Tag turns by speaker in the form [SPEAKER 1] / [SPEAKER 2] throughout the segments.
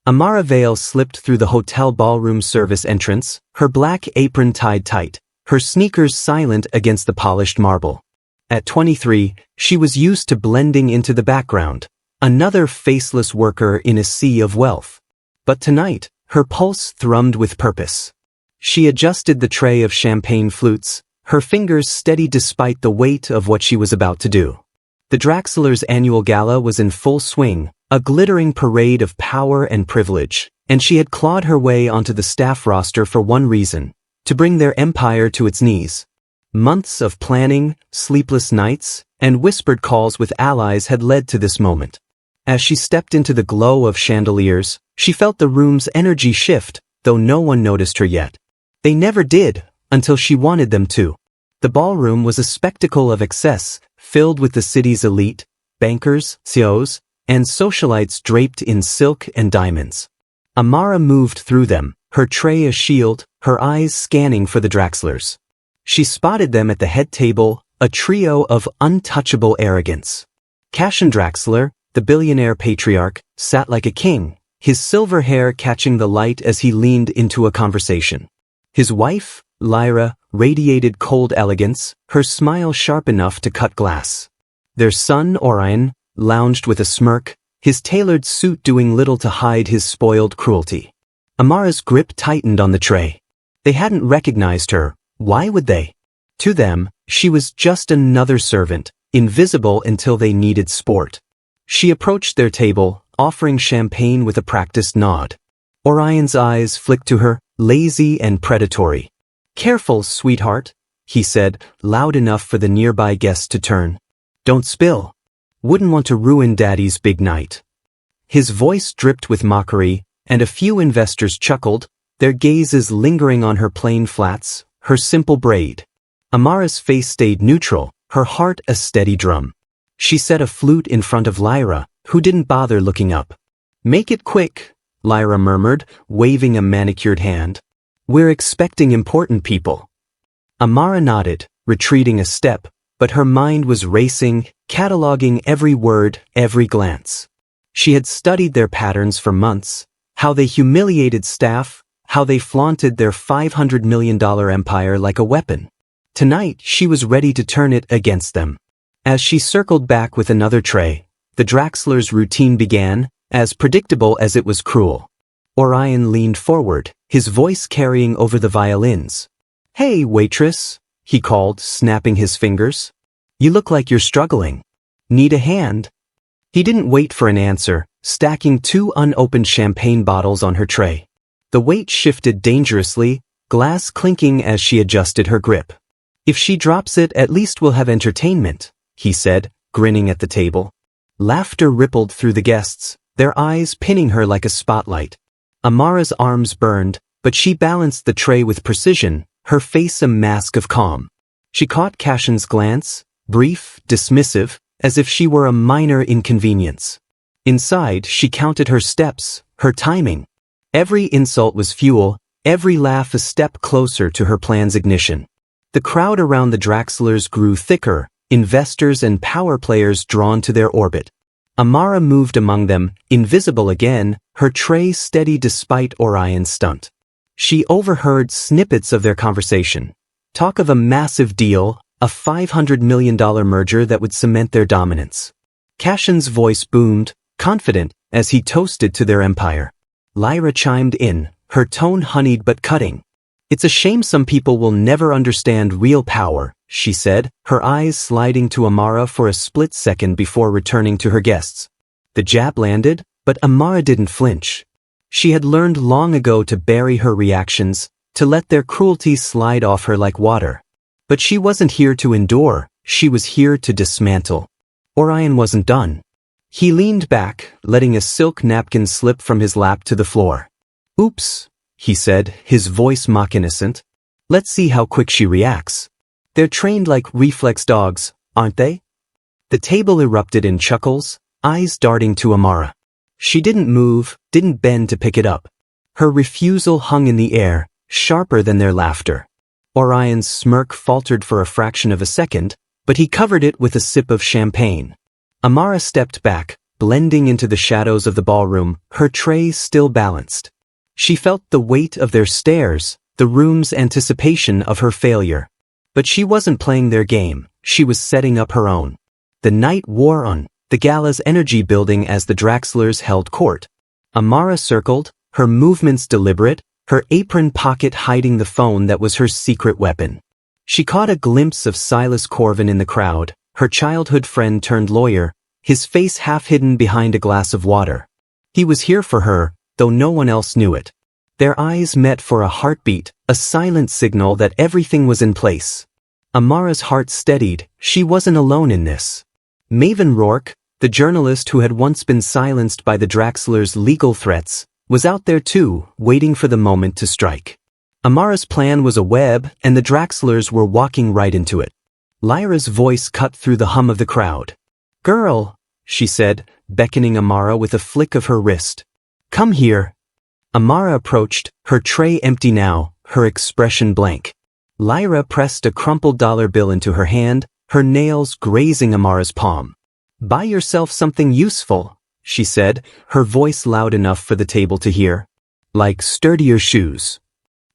[SPEAKER 1] Amara Vale slipped through the hotel ballroom service entrance, her black apron tied tight, her sneakers silent against the polished marble. At 23, she was used to blending into the background, another faceless worker in a sea of wealth. But tonight, her pulse thrummed with purpose. She adjusted the tray of champagne flutes, her fingers steady despite the weight of what she was about to do. The Draxlers' annual gala was in full swing, a glittering parade of power and privilege, and she had clawed her way onto the staff roster for one reason: to bring their empire to its knees. Months of planning, sleepless nights, and whispered calls with allies had led to this moment. As she stepped into the glow of chandeliers, she felt the room's energy shift, though no one noticed her yet. They never did, until she wanted them to. The ballroom was a spectacle of excess, filled with the city's elite, bankers, CEOs, and socialites draped in silk and diamonds. Amara moved through them, her tray a shield, her eyes scanning for the Draxlers. She spotted them at the head table, a trio of untouchable arrogance. Cashin Draxler, the billionaire patriarch, sat like a king, his silver hair catching the light as he leaned into a conversation. His wife, Lyra, radiated cold elegance, her smile sharp enough to cut glass. Their son, Orion, lounged with a smirk, his tailored suit doing little to hide his spoiled cruelty. Amara's grip tightened on the tray. They hadn't recognized her. Why would they? To them, she was just another servant, invisible until they needed sport. She approached their table, offering champagne with a practiced nod. Orion's eyes flicked to her, lazy and predatory. "Careful, sweetheart," he said, loud enough for the nearby guests to turn. "Don't spill. Wouldn't want to ruin Daddy's big night." His voice dripped with mockery, and a few investors chuckled, their gazes lingering on her plain flats, her simple braid. Amara's face stayed neutral, her heart a steady drum. She set a flute in front of Lyra, who didn't bother looking up. "Make it quick," Lyra murmured, waving a manicured hand. "We're expecting important people." Amara nodded, retreating a step, but her mind was racing, cataloging every word, every glance. She had studied their patterns for months, how they humiliated staff, how they flaunted their $500 million empire like a weapon. Tonight, she was ready to turn it against them. As she circled back with another tray, the Draxlers' routine began, as predictable as it was cruel. Orion leaned forward, his voice carrying over the violins. "Hey, waitress," he called, snapping his fingers. "You look like you're struggling. Need a hand?" He didn't wait for an answer, stacking 2 unopened champagne bottles on her tray. The weight shifted dangerously, glass clinking as she adjusted her grip. "If she drops it, at least we'll have entertainment," he said, grinning at the table. Laughter rippled through the guests, their eyes pinning her like a spotlight. Amara's arms burned, but she balanced the tray with precision, her face a mask of calm. She caught Cashin's glance, brief, dismissive, as if she were a minor inconvenience. Inside, she counted her steps, her timing. Every insult was fuel, every laugh a step closer to her plan's ignition. The crowd around the Draxlers grew thicker, investors and power players drawn to their orbit. Amara moved among them, invisible again, her tray steady despite Orion's stunt. She overheard snippets of their conversation. Talk of a massive deal, a $500 million merger that would cement their dominance. Cashin's voice boomed, confident, as he toasted to their empire. Lyra chimed in, her tone honeyed but cutting. "It's a shame some people will never understand real power," she said, her eyes sliding to Amara for a split second before returning to her guests. The jab landed, but Amara didn't flinch. She had learned long ago to bury her reactions, to let their cruelty slide off her like water. But she wasn't here to endure, she was here to dismantle. Orion wasn't done. He leaned back, letting a silk napkin slip from his lap to the floor. "Oops," he said, his voice mock innocent. "Let's see how quick she reacts. They're trained like reflex dogs, aren't they?" The table erupted in chuckles, eyes darting to Amara. She didn't move, didn't bend to pick it up. Her refusal hung in the air, sharper than their laughter. Orion's smirk faltered for a fraction of a second, but he covered it with a sip of champagne. Amara stepped back, blending into the shadows of the ballroom, her tray still balanced. She felt the weight of their stares, the room's anticipation of her failure. But she wasn't playing their game, she was setting up her own. The night wore on, the gala's energy building as the Draxlers held court. Amara circled, her movements deliberate, her apron pocket hiding the phone that was her secret weapon. She caught a glimpse of Silas Corvin in the crowd, her childhood friend turned lawyer, his face half hidden behind a glass of water. He was here for her, though no one else knew it. Their eyes met for a heartbeat, a silent signal that everything was in place. Amara's heart steadied, she wasn't alone in this. Maven Rourke, the journalist who had once been silenced by the Draxlers' legal threats, was out there too, waiting for the moment to strike. Amara's plan was a web, and the Draxlers were walking right into it. Lyra's voice cut through the hum of the crowd. "Girl," she said, beckoning Amara with a flick of her wrist. "Come here." Amara approached, her tray empty now, her expression blank. Lyra pressed a crumpled dollar bill into her hand, her nails grazing Amara's palm. "Buy yourself something useful," she said, her voice loud enough for the table to hear. "Like sturdier shoes."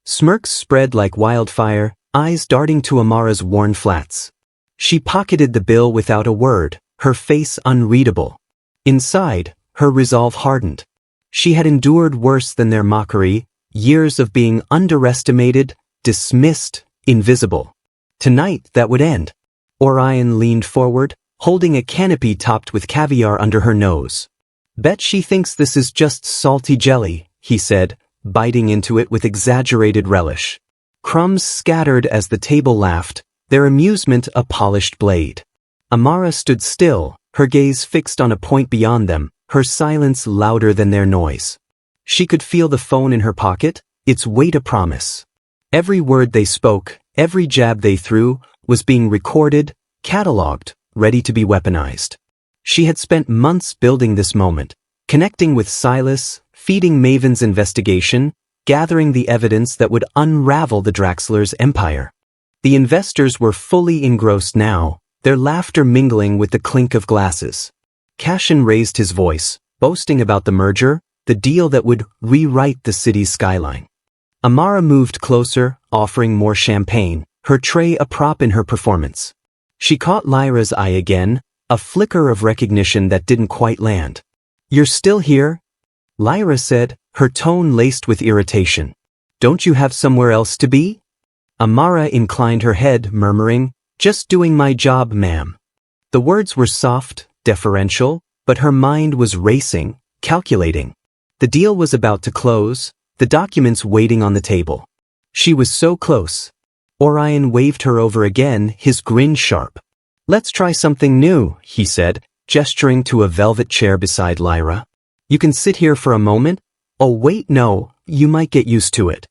[SPEAKER 1] Smirks spread like wildfire, eyes darting to Amara's worn flats. She pocketed the bill without a word, her face unreadable. Inside, her resolve hardened. She had endured worse than their mockery, years of being underestimated, dismissed, invisible. Tonight that would end. Orion leaned forward, holding a canopy topped with caviar under her nose. "Bet she thinks this is just salty jelly," he said, biting into it with exaggerated relish. Crumbs scattered as the table laughed, their amusement a polished blade. Amara stood still, her gaze fixed on a point beyond them, her silence louder than their noise. She could feel the phone in her pocket, its weight a promise. Every word they spoke, every jab they threw, was being recorded, catalogued, ready to be weaponized. She had spent months building this moment, connecting with Silas, feeding Maven's investigation, gathering the evidence that would unravel the Draxlers' empire. The investors were fully engrossed now, their laughter mingling with the clink of glasses. Cashin raised his voice, boasting about the merger, the deal that would rewrite the city's skyline. Amara moved closer, offering more champagne, her tray a prop in her performance. She caught Lyra's eye again, a flicker of recognition that didn't quite land. "You're still here?" Lyra said, her tone laced with irritation. "Don't you have somewhere else to be?" Amara inclined her head, murmuring, "Just doing my job, ma'am." The words were soft, deferential, but her mind was racing, calculating. The deal was about to close, the documents waiting on the table. She was so close. Orion waved her over again, his grin sharp. "Let's try something new," he said, gesturing to a velvet chair beside Lyra. "You can sit here for a moment." "Oh wait, no, you might get used to it."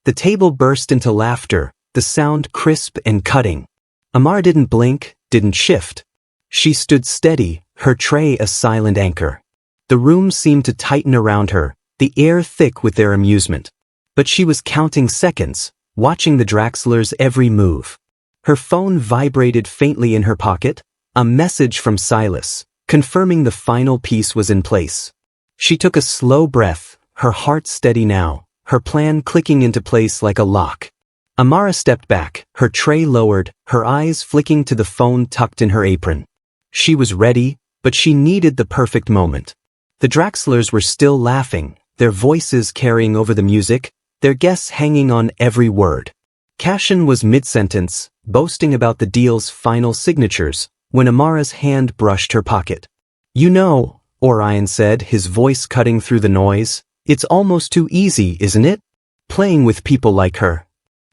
[SPEAKER 1] The table burst into laughter, the sound crisp and cutting. Amara didn't blink, didn't shift. She stood steady, her tray a silent anchor. The room seemed to tighten around her, the air thick with their amusement. But she was counting seconds, watching the Draxlers' every move. Her phone vibrated faintly in her pocket, a message from Silas, confirming the final piece was in place. She took a slow breath, her heart steady now, her plan clicking into place like a lock. Amara stepped back, her tray lowered, her eyes flicking to the phone tucked in her apron. She was ready, but she needed the perfect moment. The Draxlers were still laughing, their voices carrying over the music, their guests hanging on every word. Cashin was mid-sentence, boasting about the deal's final signatures, when Amara's hand brushed her pocket. "You know," Orion said, his voice cutting through the noise, "it's almost too easy, isn't it? Playing with people like her."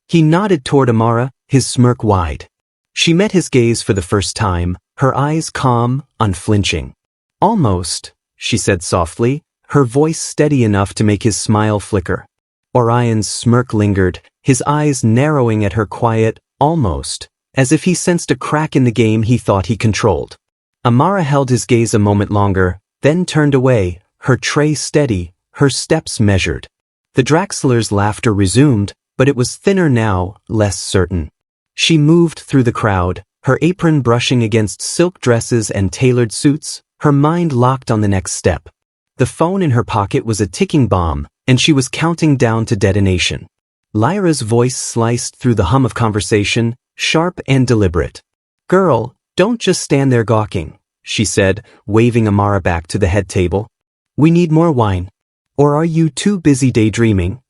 [SPEAKER 1] He nodded toward Amara, his smirk wide. She met his gaze for the first time, her eyes calm, unflinching. "Almost," she said softly, her voice steady enough to make his smile flicker. Orion's smirk lingered, his eyes narrowing at her quiet, "almost," as if he sensed a crack in the game he thought he controlled. Amara held his gaze a moment longer, then turned away, her tray steady, her steps measured. The Draxlers' laughter resumed, but it was thinner now, less certain. She moved through the crowd, her apron brushing against silk dresses and tailored suits, Her mind locked on the next step. The phone in her pocket was a ticking bomb, and she was counting down to detonation. Lyra's voice sliced through the hum of conversation, sharp and deliberate. "Girl, don't just stand there gawking," she said, waving Amara back to the head table. "We need more wine. Or are you too busy daydreaming?"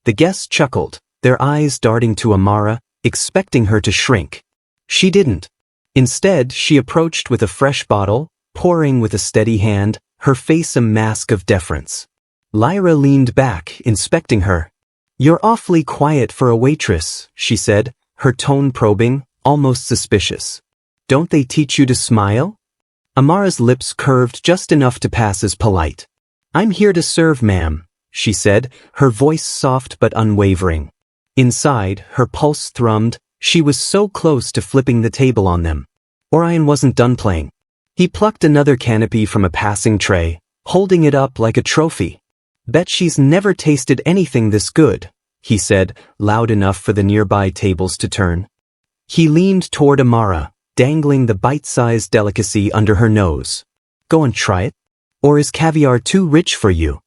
[SPEAKER 1] The guests chuckled, their eyes darting to Amara, expecting her to shrink. She didn't. Instead, she approached with a fresh bottle, pouring with a steady hand, her face a mask of deference. Lyra leaned back, inspecting her. "You're awfully quiet for a waitress," she said, her tone probing, almost suspicious. "Don't they teach you to smile?" Amara's lips curved just enough to pass as polite. "I'm here to serve, ma'am," she said, her voice soft but unwavering. Inside, her pulse thrummed. She was so close to flipping the table on them. Orion wasn't done playing. He plucked another canopy from a passing tray, holding it up like a trophy. "Bet she's never tasted anything this good," he said, loud enough for the nearby tables to turn. He leaned toward Amara, dangling the bite-sized delicacy under her nose. "Go and try it? Or is caviar too rich for you?"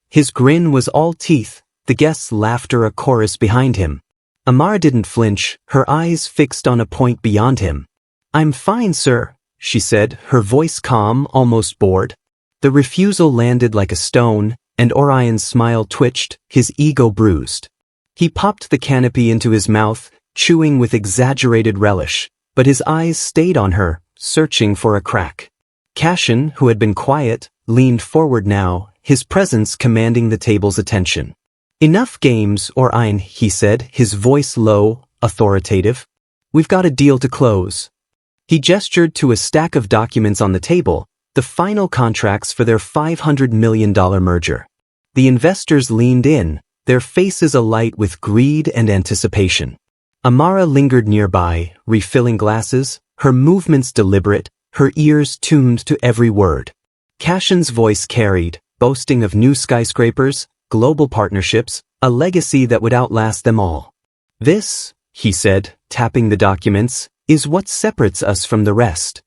[SPEAKER 1] His grin was all teeth, the guests' laughter a chorus behind him. Amara didn't flinch, her eyes fixed on a point beyond him. "I'm fine, sir," she said, her voice calm, almost bored. The refusal landed like a stone, and Orion's smile twitched, his ego bruised. He popped the canopy into his mouth, chewing with exaggerated relish, but his eyes stayed on her, searching for a crack. Cashin, who had been quiet, leaned forward now, his presence commanding the table's attention. "Enough games, Orion," he said, his voice low, authoritative. "We've got a deal to close." He gestured to a stack of documents on the table, the final contracts for their $500 million merger. The investors leaned in, their faces alight with greed and anticipation. Amara lingered nearby, refilling glasses, her movements deliberate, her ears tuned to every word. Cashin's voice carried, boasting of new skyscrapers, global partnerships, a legacy that would outlast them all. "This," he said, tapping the documents, "is what separates us from the rest."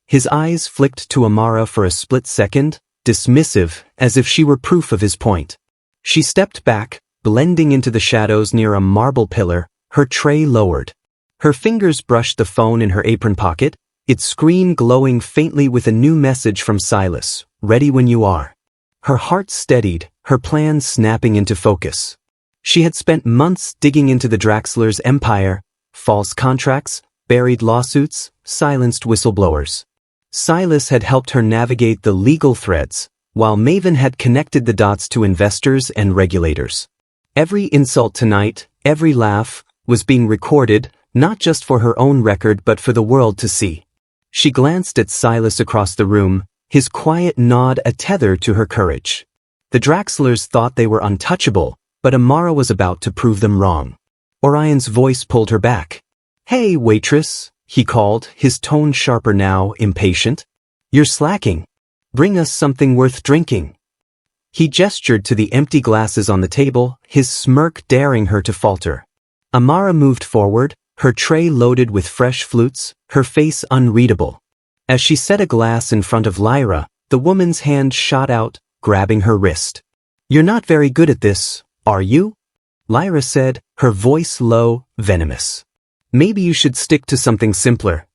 [SPEAKER 1] His eyes flicked to Amara for a split second, dismissive, as if she were proof of his point. She stepped back, blending into the shadows near a marble pillar, her tray lowered. Her fingers brushed the phone in her apron pocket, its screen glowing faintly with a new message from Silas, "Ready when you are." Her heart steadied, her plans snapping into focus. She had spent months digging into the Draxlers' empire, false contracts, buried lawsuits, silenced whistleblowers. Silas had helped her navigate the legal threads, while Maven had connected the dots to investors and regulators. Every insult tonight, every laugh, was being recorded, not just for her own record but for the world to see. She glanced at Silas across the room, his quiet nod a tether to her courage. The Draxlers thought they were untouchable, but Amara was about to prove them wrong. Orion's voice pulled her back. "Hey, waitress," he called, his tone sharper now, impatient. "You're slacking. Bring us something worth drinking." He gestured to the empty glasses on the table, his smirk daring her to falter. Amara moved forward, her tray loaded with fresh flutes, her face unreadable. As she set a glass in front of Lyra, the woman's hand shot out, grabbing her wrist. "You're not very good at this, are you?" Lyra said, her voice low, venomous. "Maybe you should stick to something simpler."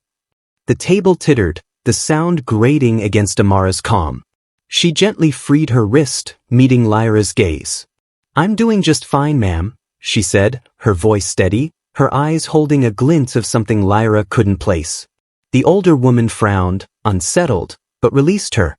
[SPEAKER 1] The table tittered, the sound grating against Amara's calm. She gently freed her wrist, meeting Lyra's gaze. "I'm doing just fine, ma'am," she said, her voice steady, her eyes holding a glint of something Lyra couldn't place. The older woman frowned, unsettled, but released her.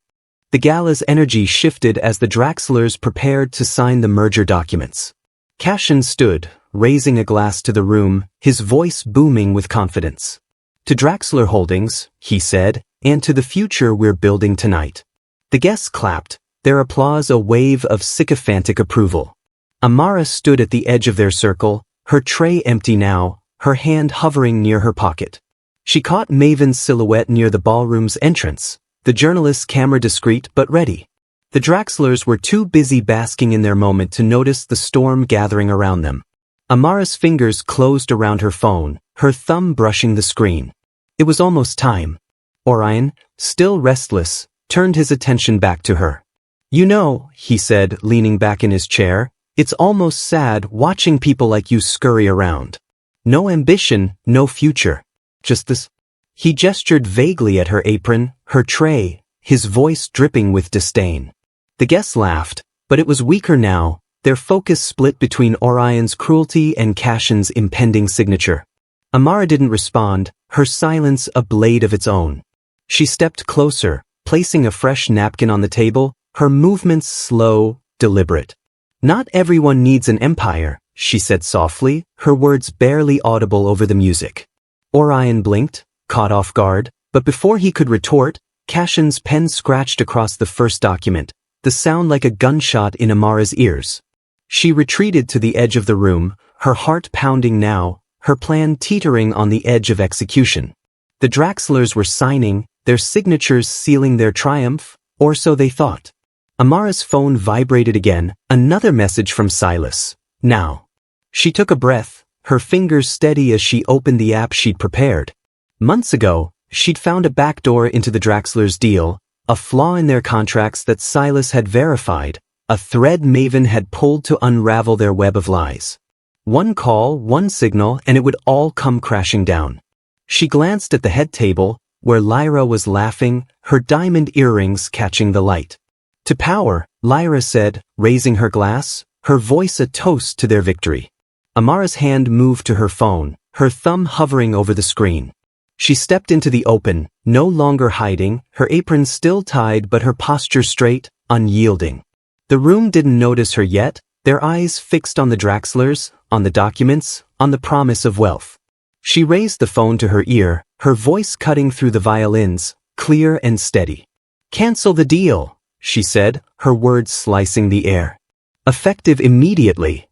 [SPEAKER 1] The gala's energy shifted as the Draxlers prepared to sign the merger documents. Cashin stood, raising a glass to the room, his voice booming with confidence. "To Draxler Holdings," he said, "and to the future we're building tonight." The guests clapped, their applause a wave of sycophantic approval. Amara stood at the edge of their circle, her tray empty now, her hand hovering near her pocket. She caught Maven's silhouette near the ballroom's entrance, the journalist's camera discreet but ready. The Draxlers were too busy basking in their moment to notice the storm gathering around them. Amara's fingers closed around her phone, her thumb brushing the screen. It was almost time. Orion, still restless, turned his attention back to her. "You know," he said, leaning back in his chair, "it's almost sad watching people like you scurry around. No ambition, no future. Just this." He gestured vaguely at her apron, her tray, his voice dripping with disdain. The guests laughed, but it was weaker now, their focus split between Orion's cruelty and Cashin's impending signature. Amara didn't respond, her silence a blade of its own. She stepped closer, placing a fresh napkin on the table, her movements slow, deliberate. "Not everyone needs an empire," she said softly, her words barely audible over the music. Orion blinked, caught off guard, but before he could retort, Cashin's pen scratched across the first document, the sound like a gunshot in Amara's ears. She retreated to the edge of the room, her heart pounding now, her plan teetering on the edge of execution. The Draxlers were signing, their signatures sealing their triumph, or so they thought. Amara's phone vibrated again, another message from Silas. Now. She took a breath, her fingers steady as she opened the app she'd prepared. Months ago, she'd found a backdoor into the Draxlers' deal, a flaw in their contracts that Silas had verified, a thread Maven had pulled to unravel their web of lies. One call, one signal, and it would all come crashing down. She glanced at the head table, where Lyra was laughing, her diamond earrings catching the light. "To power," Lyra said, raising her glass, her voice a toast to their victory. Amara's hand moved to her phone, her thumb hovering over the screen. She stepped into the open, no longer hiding, her apron still tied but her posture straight, unyielding. The room didn't notice her yet, their eyes fixed on the Draxlers, on the documents, on the promise of wealth. She raised the phone to her ear, her voice cutting through the violins, clear and steady. "Cancel the deal," she said, her words slicing the air. "Effective immediately."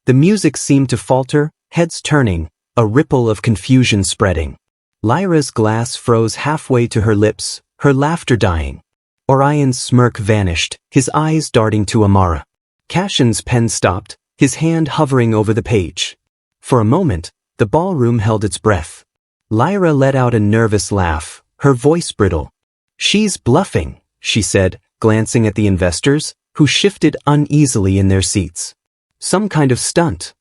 [SPEAKER 1] The music seemed to falter, heads turning, a ripple of confusion spreading. Lyra's glass froze halfway to her lips, her laughter dying. Orion's smirk vanished, his eyes darting to Amara. Cashin's pen stopped, his hand hovering over the page. For a moment, the ballroom held its breath. Lyra let out a nervous laugh, her voice brittle. "She's bluffing," she said, glancing at the investors, who shifted uneasily in their seats. "Some kind of stunt."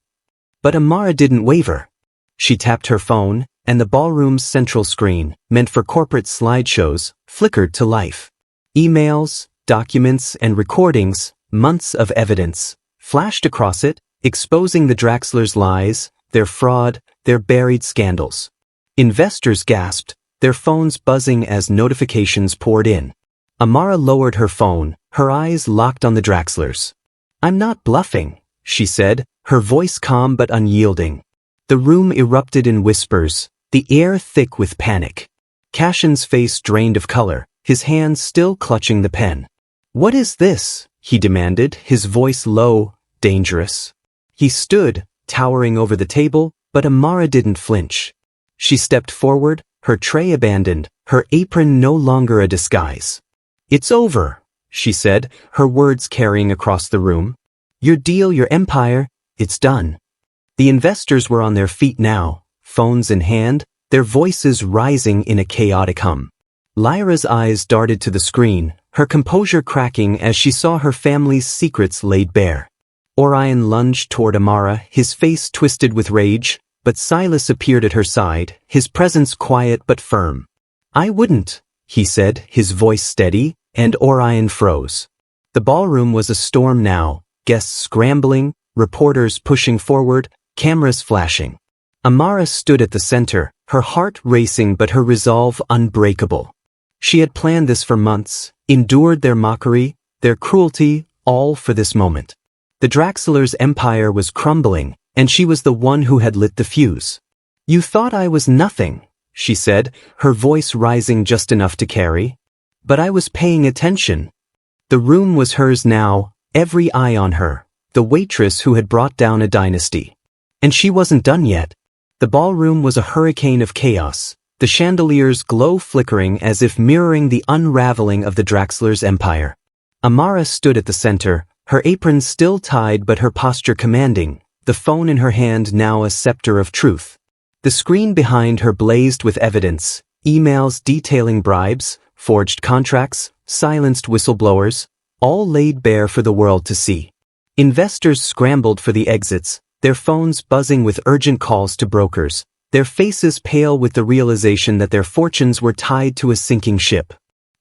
[SPEAKER 1] But Amara didn't waver. She tapped her phone, and the ballroom's central screen, meant for corporate slideshows, flickered to life. Emails, documents, and recordings, months of evidence, flashed across it, exposing the Draxlers' lies, their fraud, their buried scandals. Investors gasped, their phones buzzing as notifications poured in. Amara lowered her phone, her eyes locked on the Draxlers. "I'm not bluffing," she said, her voice calm but unyielding. The room erupted in whispers, the air thick with panic. Cashin's face drained of color, his hand still clutching the pen. "What is this?" he demanded, his voice low, dangerous. He stood, towering over the table, but Amara didn't flinch. She stepped forward, her tray abandoned, her apron no longer a disguise. "It's over," she said, her words carrying across the room. "Your deal, your empire, it's done." The investors were on their feet now, phones in hand, their voices rising in a chaotic hum. Lyra's eyes darted to the screen, her composure cracking as she saw her family's secrets laid bare. Orion lunged toward Amara, his face twisted with rage, but Silas appeared at her side, his presence quiet but firm. "I wouldn't," he said, his voice steady, and Orion froze. The ballroom was a storm now, guests scrambling, reporters pushing forward, cameras flashing. Amara stood at the center, her heart racing but her resolve unbreakable. She had planned this for months, endured their mockery, their cruelty, all for this moment. The Draxlers' empire was crumbling, and she was the one who had lit the fuse. "You thought I was nothing," she said, her voice rising just enough to carry. "But I was paying attention." The room was hers now, every eye on her, the waitress who had brought down a dynasty. And she wasn't done yet. The ballroom was a hurricane of chaos, the chandeliers' glow flickering as if mirroring the unraveling of the Draxlers' empire. Amara stood at the center, her apron still tied but her posture commanding, the phone in her hand now a scepter of truth. The screen behind her blazed with evidence, emails detailing bribes, forged contracts, silenced whistleblowers, all laid bare for the world to see. Investors scrambled for the exits, their phones buzzing with urgent calls to brokers, their faces pale with the realization that their fortunes were tied to a sinking ship.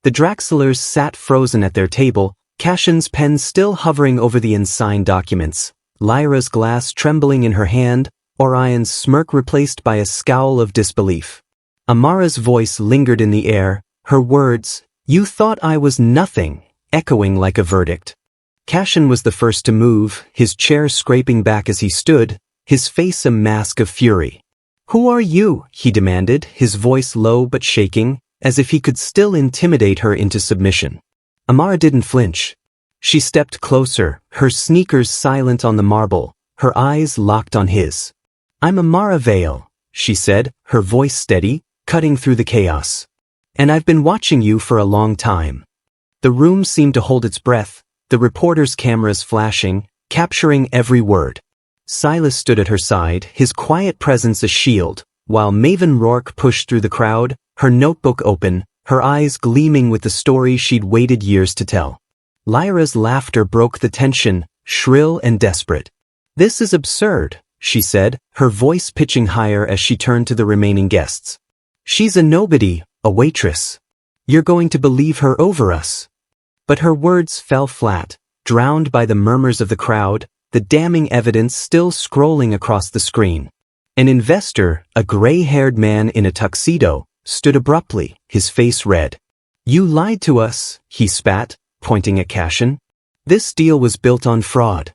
[SPEAKER 1] The Draxlers sat frozen at their table, Cashin's pen still hovering over the unsigned documents, Lyra's glass trembling in her hand, Orion's smirk replaced by a scowl of disbelief. Amara's voice lingered in the air, her words, "You thought I was nothing," echoing like a verdict. Cashin was the first to move, his chair scraping back as he stood, his face a mask of fury. "Who are you?" he demanded, his voice low but shaking, as if he could still intimidate her into submission. Amara didn't flinch. She stepped closer, her sneakers silent on the marble, her eyes locked on his. "I'm Amara Vale," she said, her voice steady, cutting through the chaos. "And I've been watching you for a long time." The room seemed to hold its breath, the reporters' cameras flashing, capturing every word. Silas stood at her side, his quiet presence a shield, while Maven Rourke pushed through the crowd, her notebook open, her eyes gleaming with the story she'd waited years to tell. Lyra's laughter broke the tension, shrill and desperate. "This is absurd," she said, her voice pitching higher as she turned to the remaining guests. "She's a nobody, a waitress. You're going to believe her over us." But her words fell flat, drowned by the murmurs of the crowd, the damning evidence still scrolling across the screen. An investor, a gray-haired man in a tuxedo, stood abruptly, his face red. "You lied to us," he spat, pointing at Cashin. "This deal was built on fraud."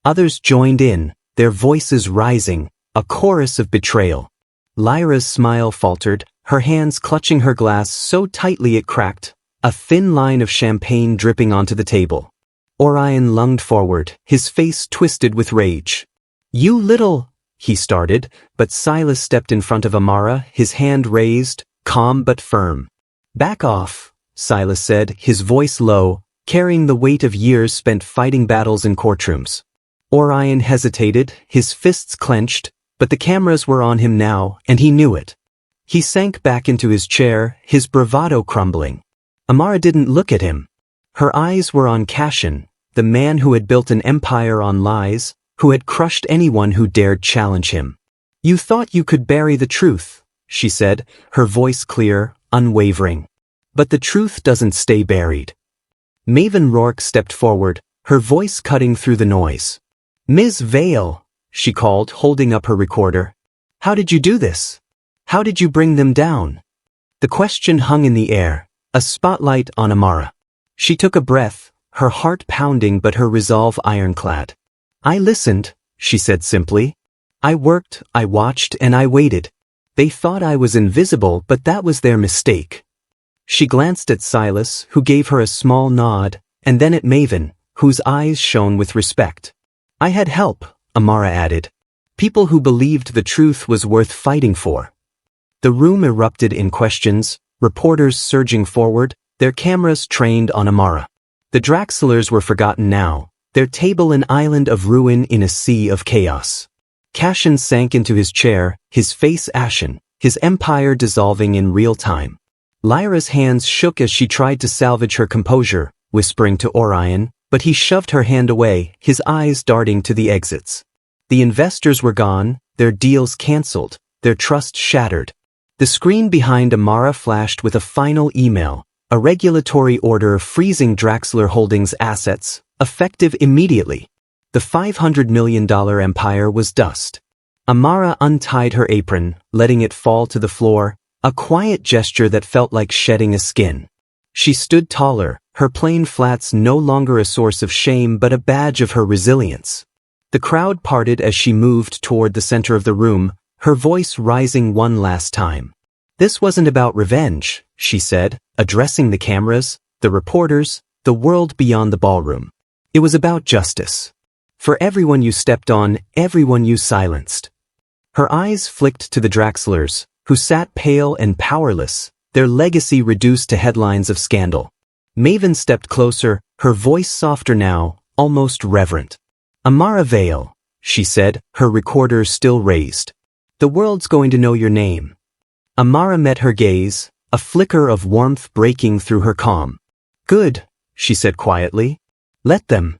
[SPEAKER 1] Others joined in, their voices rising, a chorus of betrayal. Lyra's smile faltered, her hands clutching her glass so tightly it cracked, a thin line of champagne dripping onto the table. Orion lunged forward, his face twisted with rage. "You little—" he started, but Silas stepped in front of Amara, his hand raised, calm but firm. "Back off," Silas said, his voice low, carrying the weight of years spent fighting battles in courtrooms. Orion hesitated, his fists clenched, but the cameras were on him now, and he knew it. He sank back into his chair, his bravado crumbling. Amara didn't look at him. Her eyes were on Cashin, the man who had built an empire on lies, who had crushed anyone who dared challenge him. "You thought you could bury the truth," she said, her voice clear, unwavering. "But the truth doesn't stay buried." Maven Rourke stepped forward, her voice cutting through the noise. "Ms. Vale," she called, holding up her recorder. "How did you do this? How did you bring them down?" The question hung in the air, a spotlight on Amara. She took a breath, her heart pounding but her resolve ironclad. "I listened," she said simply. "I worked, I watched, and I waited. They thought I was invisible, but that was their mistake." She glanced at Silas, who gave her a small nod, and then at Maven, whose eyes shone with respect. "I had help," Amara added. "People who believed the truth was worth fighting for." The room erupted in questions, reporters surging forward, their cameras trained on Amara. The Draxlers were forgotten now, their table an island of ruin in a sea of chaos. Cashin sank into his chair, his face ashen, his empire dissolving in real time. Lyra's hands shook as she tried to salvage her composure, whispering to Orion, but he shoved her hand away, his eyes darting to the exits. The investors were gone, their deals cancelled, their trust shattered. The screen behind Amara flashed with a final email, a regulatory order freezing Draxler Holdings' assets, effective immediately. The $500 million empire was dust. Amara untied her apron, letting it fall to the floor, a quiet gesture that felt like shedding a skin. She stood taller, her plain flats no longer a source of shame but a badge of her resilience. The crowd parted as she moved toward the center of the room, her voice rising one last time. "This wasn't about revenge," she said, addressing the cameras, the reporters, the world beyond the ballroom. "It was about justice. For everyone you stepped on, everyone you silenced." Her eyes flicked to the Draxlers, who sat pale and powerless, their legacy reduced to headlines of scandal. Maven stepped closer, her voice softer now, almost reverent. "Amara Vale," she said, her recorder still raised. "The world's going to know your name." Amara met her gaze, a flicker of warmth breaking through her calm. Good, she said quietly. Let them.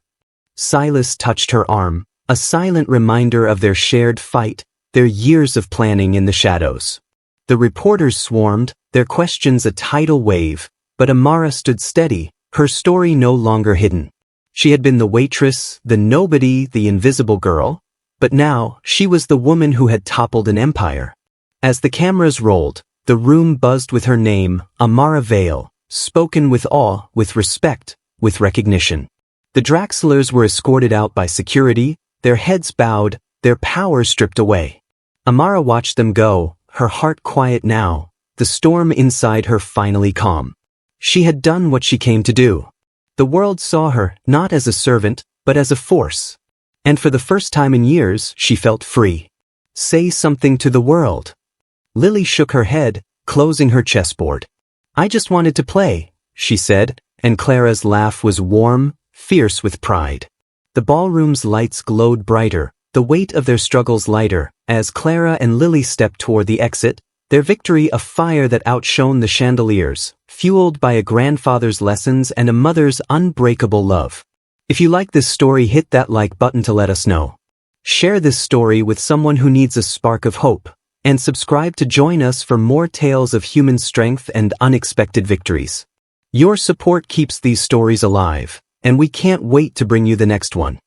[SPEAKER 1] Silas touched her arm, a silent reminder of their shared fight, their years of planning in the shadows. The reporters swarmed, their questions a tidal wave, but Amara stood steady, her story no longer hidden. She had been the waitress, the nobody, the invisible girl, but now she was the woman who had toppled an empire. As the cameras rolled, the room buzzed with her name, Amara Vale, spoken with awe, with respect, with recognition. The Draxlers were escorted out by security, their heads bowed, their power stripped away. Amara watched them go, her heart quiet now, the storm inside her finally calm. She had done what she came to do. The world saw her, not as a servant, but as a force. And for the first time in years, she felt free. Say something to the world. Lily shook her head, closing her chessboard. I just wanted to play, she said, and Clara's laugh was warm, fierce with pride. The ballroom's lights glowed brighter, the weight of their struggles lighter, as Clara and Lily stepped toward the exit, their victory a fire that outshone the chandeliers, fueled by a grandfather's lessons and a mother's unbreakable love. If you like this story, hit that like button to let us know. Share this story with someone who needs a spark of hope, and subscribe to join us for more tales of human strength and unexpected victories. Your support keeps these stories alive, and we can't wait to bring you the next one.